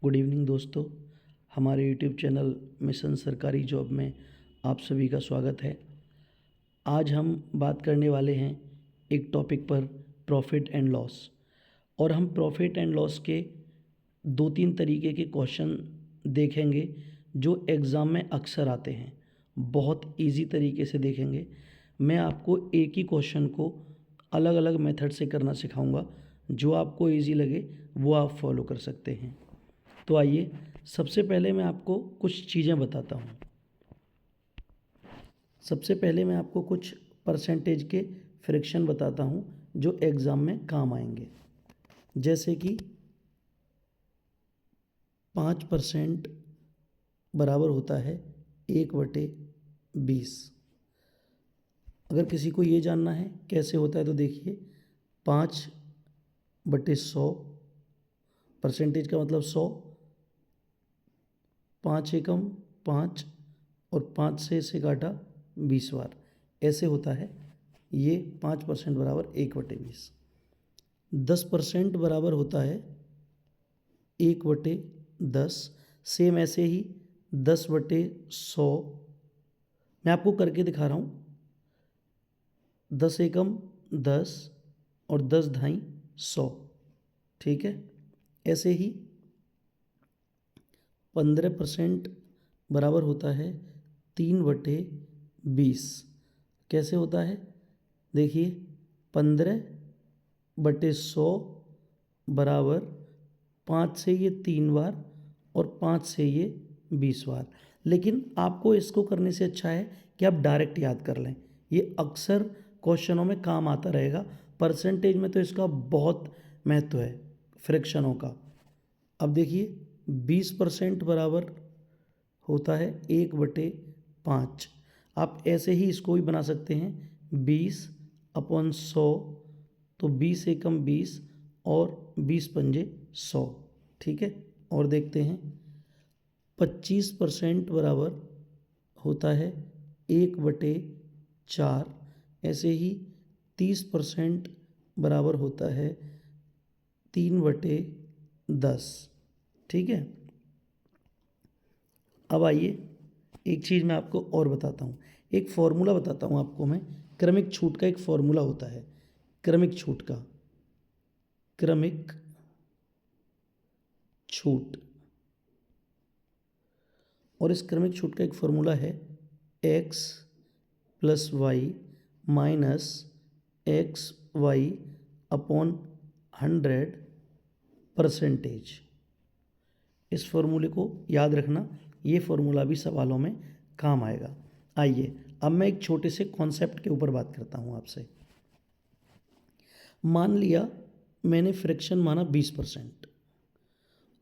Good evening दोस्तों, हमारे YouTube channel mission सरकारी जॉब में आप सभी का स्वागत है। आज हम बात करने वाले हैं एक टॉपिक पर, प्रॉफिट एंड लॉस। और हम प्रॉफिट एंड लॉस के 2-3 तरीके के क्वेश्चन देखेंगे जो एग्ज़ाम में अक्सर आते हैं। बहुत इजी तरीके से देखेंगे। मैं आपको एक ही क्वेश्चन को अलग अलग मेथड से करना सिखाऊंगा। जो आपको इजी लगे वो आप फॉलो कर सकते हैं। तो आइए, सबसे पहले मैं आपको कुछ चीज़ें बताता हूँ। सबसे पहले मैं आपको कुछ परसेंटेज के फ्रैक्शन बताता हूँ जो एग्ज़ाम में काम आएंगे। जैसे कि 5% बराबर होता है 1/20। अगर किसी को ये जानना है कैसे होता है तो देखिए, 5/100, परसेंटेज का मतलब 100, 5 एकम 5 और 5 से इसे काटा 20 बार, ऐसे होता है। ये 5% बराबर 1/20। 10% बराबर होता है 1/10। सेम ऐसे ही 10/100 मैं आपको करके दिखा रहा हूँ। 10 एकम 10 और 10 ढाई 100, ठीक है। ऐसे ही 15% बराबर होता है 3/20। कैसे होता है देखिए, 15/100 बराबर 5 से ये 3 बार और 5 से ये 20 बार। लेकिन आपको इसको करने से अच्छा है कि आप डायरेक्ट याद कर लें। ये अक्सर क्वेश्चनों में काम आता रहेगा। परसेंटेज में तो इसका बहुत महत्व है फ्रैक्शनों का। अब देखिए, 20% बराबर होता है 1/5। आप ऐसे ही इसको भी बना सकते हैं, 20/100, तो 20 एकम 20 और 20 पंजे 100, ठीक है। और देखते हैं, 25% बराबर होता है 1/4। ऐसे ही 30% बराबर होता है 3/10, ठीक है। अब आइए, एक चीज़ मैं आपको और बताता हूँ। एक फॉर्मूला बताता हूँ आपको मैं। क्रमिक छूट का एक फॉर्मूला होता है, क्रमिक छूट का, क्रमिक छूट। और इस क्रमिक छूट का एक फॉर्मूला है x + y minus XY upon 100%। इस फॉर्मूले को याद रखना, ये फॉर्मूला भी सवालों में काम आएगा। आइए, अब मैं एक छोटे से कॉन्सेप्ट के ऊपर बात करता हूँ आपसे। मान लिया मैंने फ्रैक्शन माना 20%,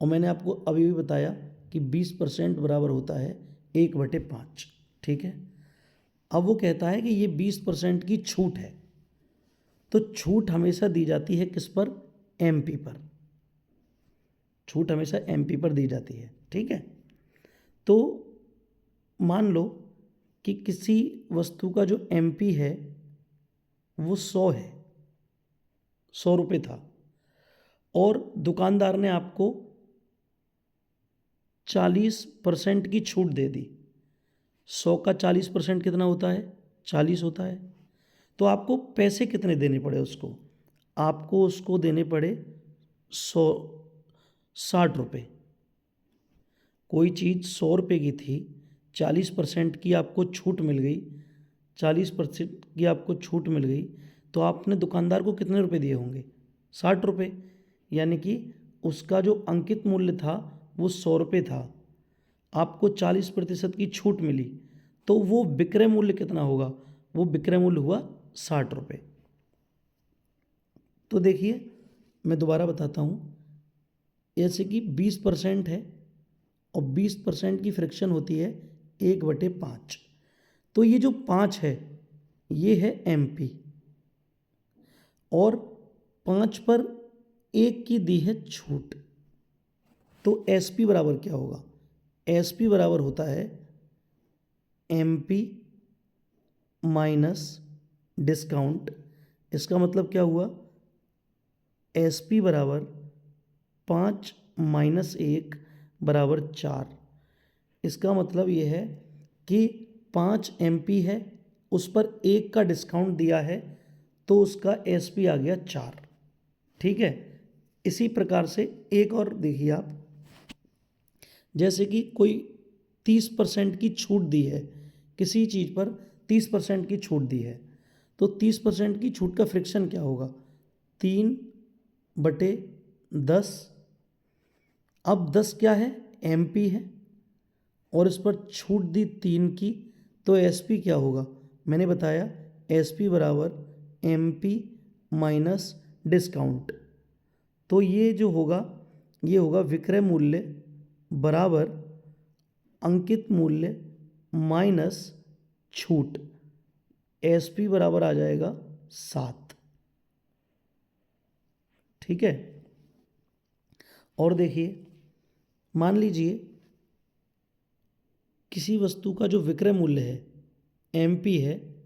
और मैंने आपको अभी भी बताया कि 20% बराबर होता है 1/5, ठीक है। अब वो कहता है कि ये 20% की छूट है, तो छूट हमेशा दी जाती है किस पर? MP पर। छूट हमेशा MP पर दी जाती है, ठीक है। तो मान लो कि किसी वस्तु का जो MP है वो 100 है, 100 रुपये था, और दुकानदार ने आपको 40% की छूट दे दी। 100 का 40% कितना होता है? 40 होता है। तो आपको पैसे कितने देने पड़े उसको? आपको उसको देने पड़े 60 रुपये। कोई चीज़ 100 रुपये की थी, 40% की आपको छूट मिल गई, 40% की आपको छूट मिल गई, तो आपने दुकानदार को कितने रुपए दिए होंगे? 60 रुपये। यानी कि उसका जो अंकित मूल्य था वो 100 रुपये था, आपको 40% की छूट मिली, तो वो विक्रय मूल्य कितना होगा? वो विक्रय मूल्य हुआ 60 रुपये। तो देखिए, मैं दोबारा बताता हूँ। जैसे कि 20% है और 20% की फ्रैक्शन होती है 1/5। तो ये जो 5 है ये है MP, और 5 पर 1 की दी है छूट, तो SP बराबर क्या होगा? SP बराबर होता है MP माइनस डिस्काउंट। इसका मतलब क्या हुआ? SP बराबर 5 - 1 बराबर 4। इसका मतलब ये है कि 5 MP है, उस पर 1 का डिस्काउंट दिया है तो उसका SP आ गया 4। ठीक है। इसी प्रकार से एक और देखिए आप, जैसे कि कोई 30% की छूट दी है, किसी चीज़ पर 30% की छूट दी है, तो 30% की छूट का फ्रैक्शन क्या होगा? 3/10। अब 10 क्या है? MP है, और इस पर छूट दी 3 की, तो SP क्या होगा? मैंने बताया SP बराबर MP माइनस डिस्काउंट। तो ये जो होगा, ये होगा विक्रय मूल्य बराबर अंकित मूल्य माइनस छूट। SP बराबर आ जाएगा 7। ठीक है। और देखिए, मान लीजिए किसी वस्तु का जो विक्रय मूल्य है MP है,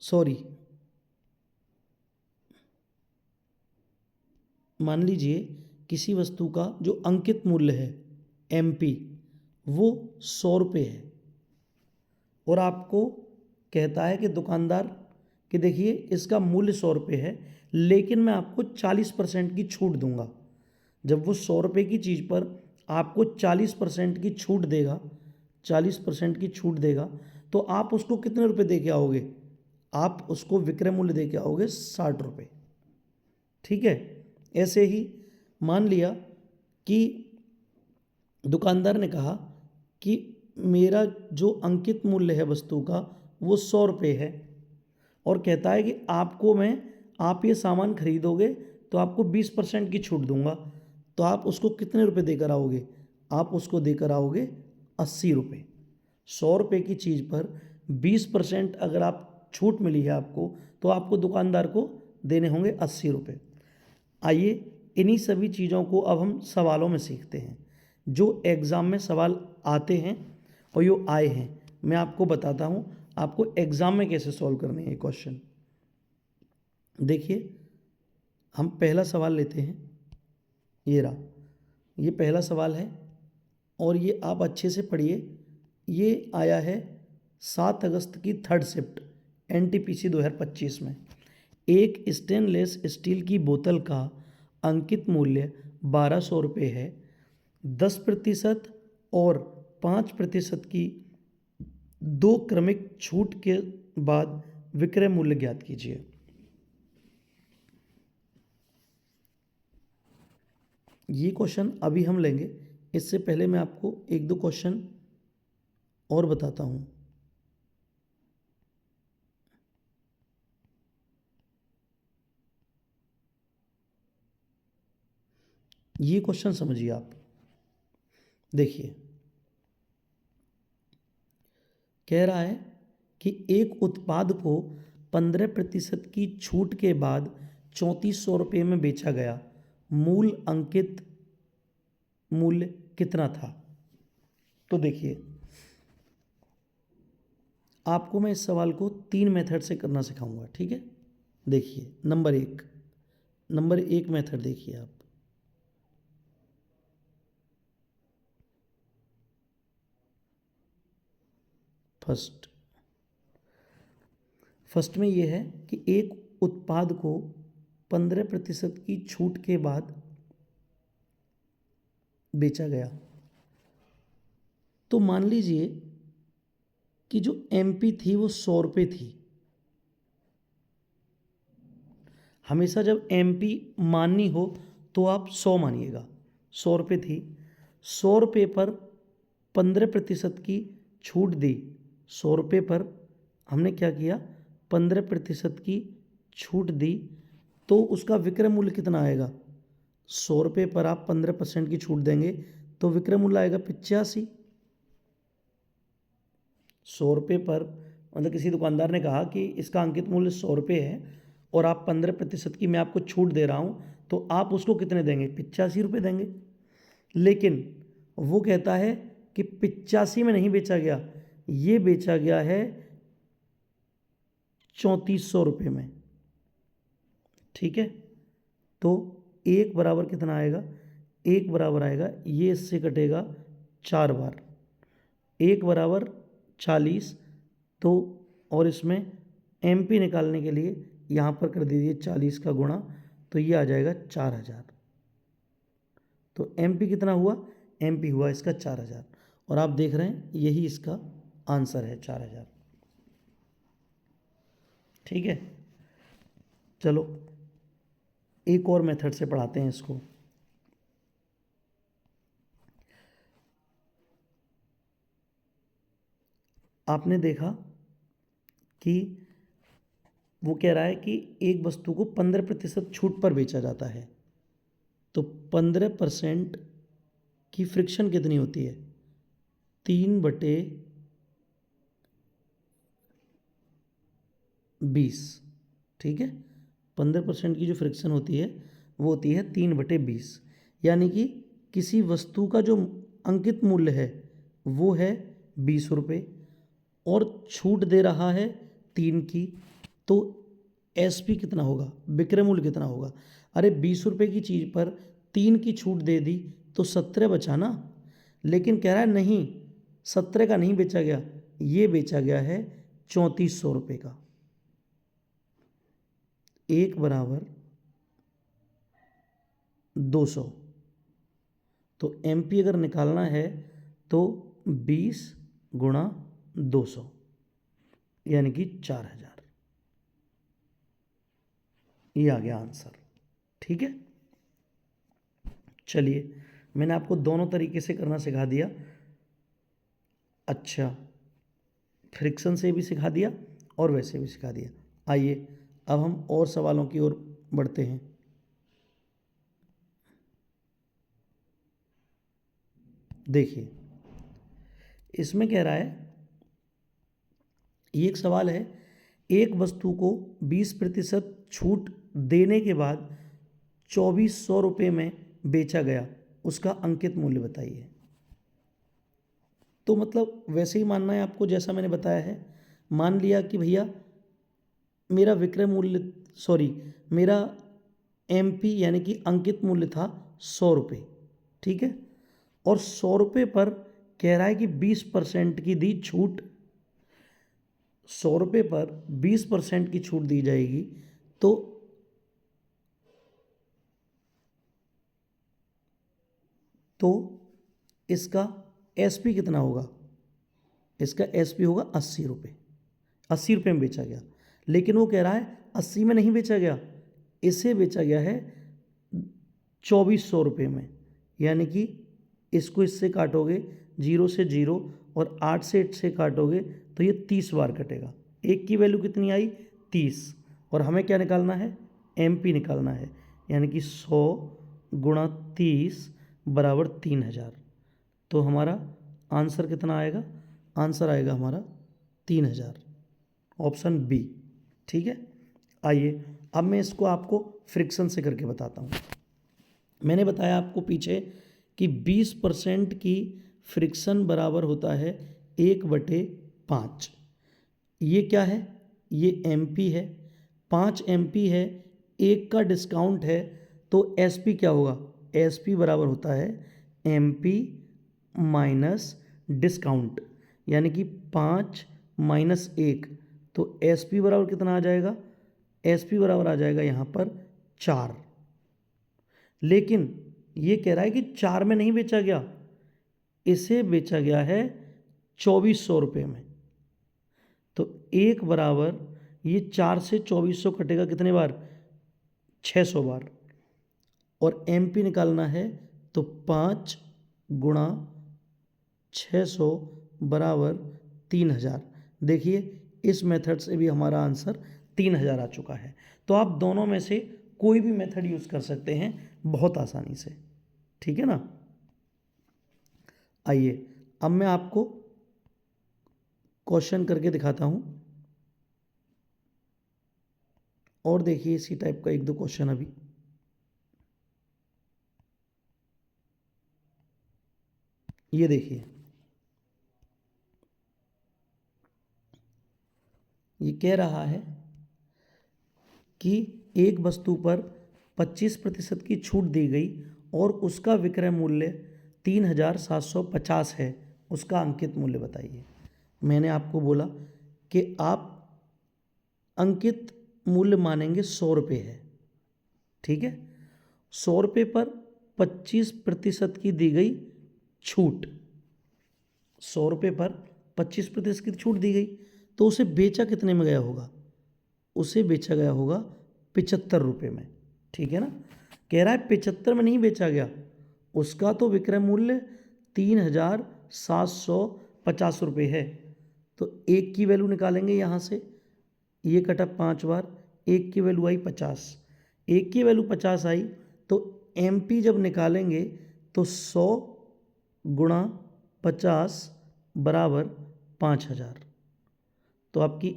सॉरी, मान लीजिए किसी वस्तु का जो अंकित मूल्य है MP, वो 100 रुपये है, और आपको कहता है कि दुकानदार कि देखिए इसका मूल्य 100 रुपये है, लेकिन मैं आपको 40% की छूट दूंगा। जब वो 100 रुपये की चीज़ पर आपको 40% की छूट देगा, 40% की छूट देगा, तो आप उसको कितने रुपए दे के आओगे? आप उसको विक्रय मूल्य दे के आओगे 60 रुपये। ठीक है। ऐसे ही मान लिया कि दुकानदार ने कहा कि मेरा जो अंकित मूल्य है वस्तु का वो 100 रुपये है, और कहता है कि आप ये सामान खरीदोगे तो आपको 20% की छूट दूंगा, तो आप उसको कितने रुपए देकर आओगे? आप उसको देकर आओगे 80 रुपये। 100 रुपये की चीज़ पर 20% अगर आप छूट मिली है आपको, तो आपको दुकानदार को देने होंगे 80 रुपये। आइए इन्हीं सभी चीज़ों को अब हम सवालों में सीखते हैं, जो एग्ज़ाम में सवाल आते हैं और जो आए हैं। मैं आपको बताता हूँ आपको एग्ज़ाम में कैसे सॉल्व करने हैं ये क्वेश्चन। देखिए, हम पहला सवाल लेते हैं। ये रहा, ये पहला सवाल है, और ये आप अच्छे से पढ़िए। ये आया है 7 अगस्त की 3rd शिफ्ट NTPC 2025 में। एक स्टेनलेस स्टील की बोतल का अंकित मूल्य 1200 रुपये है। 10% और 5% की 2 क्रमिक छूट के बाद विक्रय मूल्य ज्ञात कीजिए। ये क्वेश्चन अभी हम लेंगे, इससे पहले मैं आपको 1-2 क्वेश्चन और बताता हूँ। ये क्वेश्चन समझिए आप। देखिए, कह रहा है कि एक उत्पाद को 15% की छूट के बाद 3400 रुपये में बेचा गया, मूल अंकित मूल्य कितना था? तो देखिए, आपको मैं इस सवाल को 3 मेथड से करना सिखाऊंगा। ठीक है। देखिए, नंबर एक मेथड देखिए आप। फर्स्ट में ये है कि एक उत्पाद को 15% की छूट के बाद बेचा गया। तो मान लीजिए कि जो MP थी वो 100 रुपये थी। हमेशा जब MP माननी हो तो आप 100 मानिएगा। 100 रुपये थी, 100 रुपये पर 15% की छूट दी। 100 रुपये पर हमने क्या किया? 15% की छूट दी, तो उसका विक्रय मूल्य कितना आएगा? 100 रुपये पर आप 15% की छूट देंगे तो विक्रय मूल्य आएगा 85। 100 रुपये पर, मतलब किसी दुकानदार ने कहा कि इसका अंकित मूल्य 100 रुपये है और आप 15% की मैं आपको छूट दे रहा हूँ, तो आप उसको कितने देंगे? 85 रुपये देंगे। लेकिन वो कहता है कि 85 में नहीं बेचा गया, ये बेचा गया है 3400 रुपये में। ठीक है। तो एक बराबर कितना आएगा? 1 बराबर आएगा, ये इससे कटेगा 4 बार, 1 बराबर 40। तो और इसमें MP निकालने के लिए यहाँ पर कर दीजिए 40 का गुणा, तो ये आ जाएगा 4000। तो MP कितना हुआ? MP हुआ इसका 4000, और आप देख रहे हैं यही इसका आंसर है 4000। ठीक है, चलो एक और मेथड से पढ़ाते हैं इसको। आपने देखा कि वो कह रहा है कि एक वस्तु को 15% छूट पर बेचा जाता है, तो 15% की फ्रिक्शन कितनी होती है? 3/20। ठीक है, 15% की जो फ्रिक्शन होती है वो होती है 3/20, यानी कि किसी वस्तु का जो अंकित मूल्य है वो है 20 रुपये, और छूट दे रहा है 3 की, तो SP कितना होगा, विक्रय मूल्य कितना होगा? अरे 20 रुपये की चीज़ पर 3 की छूट दे दी तो 17 बचा ना, लेकिन कह रहा है नहीं, 17 का नहीं बेचा गया, ये बेचा गया है 3400 रुपये का। 1 बराबर 200, तो MP अगर निकालना है तो 20 गुणा 200 यानी कि 4000, ये आ गया आंसर। ठीक है, चलिए मैंने आपको दोनों तरीके से करना सिखा दिया। अच्छा, फ्रिक्शन से भी सिखा दिया और वैसे भी सिखा दिया। आइए अब हम और सवालों की ओर बढ़ते हैं। देखिए इसमें कह रहा है, ये एक सवाल है, एक वस्तु को 20% छूट देने के बाद 2400 रुपये में बेचा गया, उसका अंकित मूल्य बताइए। तो मतलब वैसे ही मानना है आपको जैसा मैंने बताया है। मान लिया कि भैया मेरा विक्रय मूल्य, सॉरी, मेरा MP यानी कि अंकित मूल्य था 100 रुपये। ठीक है, और 100 रुपये पर कह रहा है कि 20% की दी छूट, 100 रुपये पर 20% की छूट दी जाएगी, तो इसका SP कितना होगा? इसका SP होगा 80 रुपये। 80 रुपये में बेचा गया, लेकिन वो कह रहा है 80 में नहीं बेचा गया, इसे बेचा गया है 2400 रुपये में, यानी कि इसको इससे काटोगे 0 से 0 और 8 से 8 से काटोगे तो ये 30 बार कटेगा। एक की वैल्यू कितनी आई? 30, और हमें क्या निकालना है? MP निकालना है, यानी कि 100 गुणा 30 बराबर 3000। तो हमारा आंसर कितना आएगा? आंसर आएगा हमारा 3000, ऑप्शन बी। ठीक है, आइए अब मैं इसको आपको फ्रिक्शन से करके बताता हूँ। मैंने बताया आपको पीछे कि 20% की फ्रिक्शन बराबर होता है 1/5। ये क्या है? ये MP है, 5 MP है, 1 का डिस्काउंट है, तो SP क्या होगा? SP बराबर होता है MP माइनस डिस्काउंट, यानी कि 5 माइनस 1, तो SP बराबर कितना आ जाएगा? SP बराबर आ जाएगा यहाँ पर 4। लेकिन ये कह रहा है कि 4 में नहीं बेचा गया, इसे बेचा गया है 2400 रुपये में। तो 1 बराबर, ये 4 से 2400 कटेगा कितने बार? 600 बार, और MP निकालना है तो 5 गुणा 600 बराबर 3000। देखिए इस मेथड से भी हमारा आंसर 3000 आ चुका है। तो आप दोनों में से कोई भी मेथड यूज़ कर सकते हैं बहुत आसानी से। ठीक है ना, आइए अब मैं आपको क्वेश्चन करके दिखाता हूँ, और देखिए इसी टाइप का 1-2 क्वेश्चन अभी। ये देखिए, ये कह रहा है कि एक वस्तु पर 25% की छूट दी गई और उसका विक्रय मूल्य 3750 है, उसका अंकित मूल्य बताइए। मैंने आपको बोला कि आप अंकित मूल्य मानेंगे 100 रुपये है, ठीक है। 100 रुपये पर 25% की दी गई छूट, 100 रुपये पर 25% की छूट दी गई, तो उसे बेचा कितने में गया होगा? उसे बेचा गया होगा 75 रुपये में, ठीक है ना। कह रहा है 75 में नहीं बेचा गया, उसका तो विक्रय मूल्य 3750 रुपये है। तो एक की वैल्यू निकालेंगे यहाँ से, ये कटा 5 बार, एक की वैल्यू आई 50, एक की वैल्यू 50 आई, तो MP जब निकालेंगे तो 100 गुणा 50 बराबर 5000। तो आपकी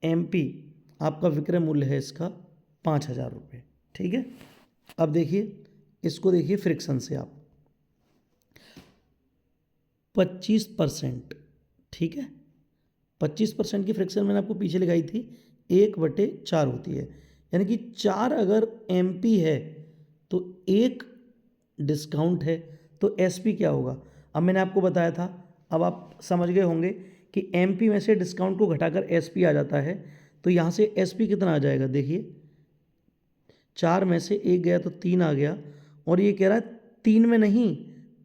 MP, आपका विक्रय मूल्य है इसका 5000 रुपये, ठीक है। अब देखिए, इसको देखिए फ्रिक्शन से आप 25%, ठीक है। 25% की फ्रिक्शन मैंने आपको पीछे लिखाई थी, 1/4 होती है, यानी कि 4 अगर MP है तो 1 डिस्काउंट है, तो SP क्या होगा? अब मैंने आपको बताया था, अब आप समझ गए होंगे कि MP में से डिस्काउंट को घटाकर SP आ जाता है, तो यहाँ से SP कितना आ जाएगा? देखिए, 4 में से 1 गया तो 3 आ गया, और ये कह रहा है 3 में नहीं,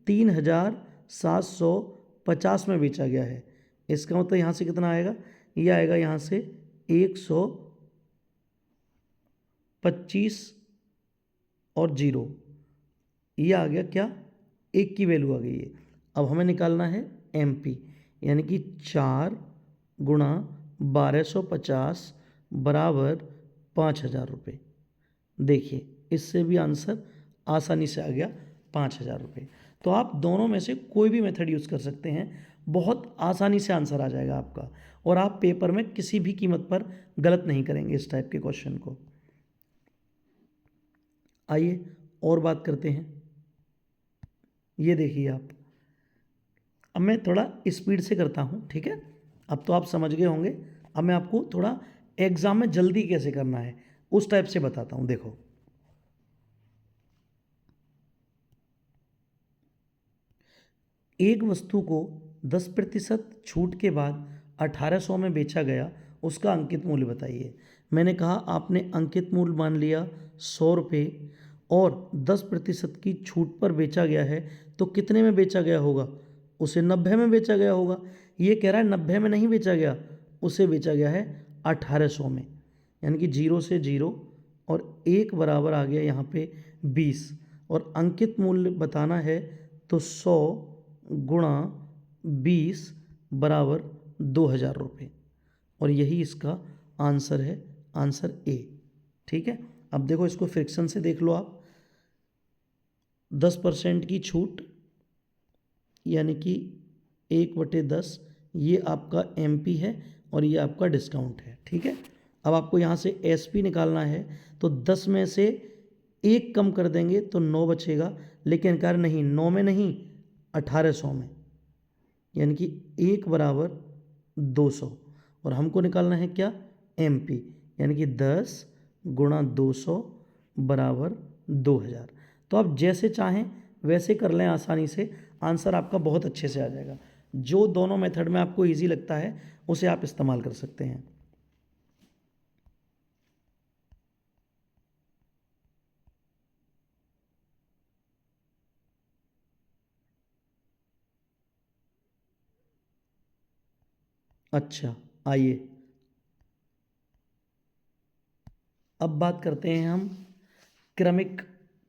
3750 में बेचा गया है। इसका मतलब यहाँ से कितना आएगा? ये आएगा यहाँ से 125 और 0, ये आ गया क्या? 1 की वैल्यू आ गई है। अब हमें निकालना है MP, यानी कि 4 गुणा 1250 बराबर 5000 रुपये। देखिए, इससे भी आंसर आसानी से आ गया 5000 रुपये। तो आप दोनों में से कोई भी मेथड यूज़ कर सकते हैं, बहुत आसानी से आंसर आ जाएगा आपका, और आप पेपर में किसी भी कीमत पर गलत नहीं करेंगे इस टाइप के क्वेश्चन को। आइए और बात करते हैं। ये देखिए आप, अब मैं थोड़ा स्पीड से करता हूँ, ठीक है। अब तो आप समझ गए होंगे, अब मैं आपको थोड़ा एग्जाम में जल्दी कैसे करना है उस टाइप से बताता हूँ। देखो, एक वस्तु को 10% छूट के बाद 1800 में बेचा गया, उसका अंकित मूल्य बताइए। मैंने कहा आपने अंकित मूल्य मान लिया 100 रुपये, और 10% की छूट पर बेचा गया है, तो कितने में बेचा गया होगा? उसे 90 में बेचा गया होगा। ये कह रहा है 90 में नहीं बेचा गया, उसे बेचा गया है 1800 में, यानी कि 0 से 0 और 1 बराबर आ गया यहाँ पे 20, और अंकित मूल्य बताना है, तो 100 गुणा 20 बराबर 2000 रुपये, और यही इसका आंसर है, आंसर A, ठीक है। अब देखो, इसको फ्रिक्शन से देख लो आप, 10% की छूट यानी कि 1/10, ये आपका MP है और ये आपका डिस्काउंट है, ठीक है। अब आपको यहाँ से SP निकालना है, तो 10 में से 1 कम कर देंगे तो 9 बचेगा, लेकिन कर नहीं, 9 में नहीं, 1800 में, यानी कि 1 बराबर 200, और हमको निकालना है क्या? MP, यानी कि 10 गुणा 200 बराबर 2000। तो आप जैसे चाहें वैसे कर लें आसानी से, आंसर आपका बहुत अच्छे से आ जाएगा। जो दोनों मेथड में आपको इजी लगता है उसे आप इस्तेमाल कर सकते हैं। अच्छा, आइए अब बात करते हैं हम क्रमिक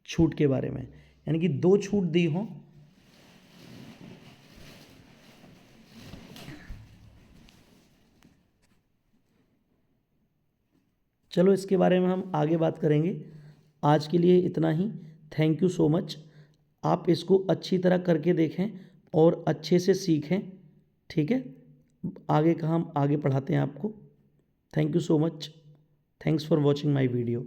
छूट के बारे में, यानी कि 2 छूट दी हों, चलो इसके बारे में हम आगे बात करेंगे। आज के लिए इतना ही। Thank you so much. आप इसको अच्छी तरह करके देखें और अच्छे से सीखें, ठीक है। आगे का हम आगे पढ़ाते हैं आपको। Thank you so much. Thanks for watching my video.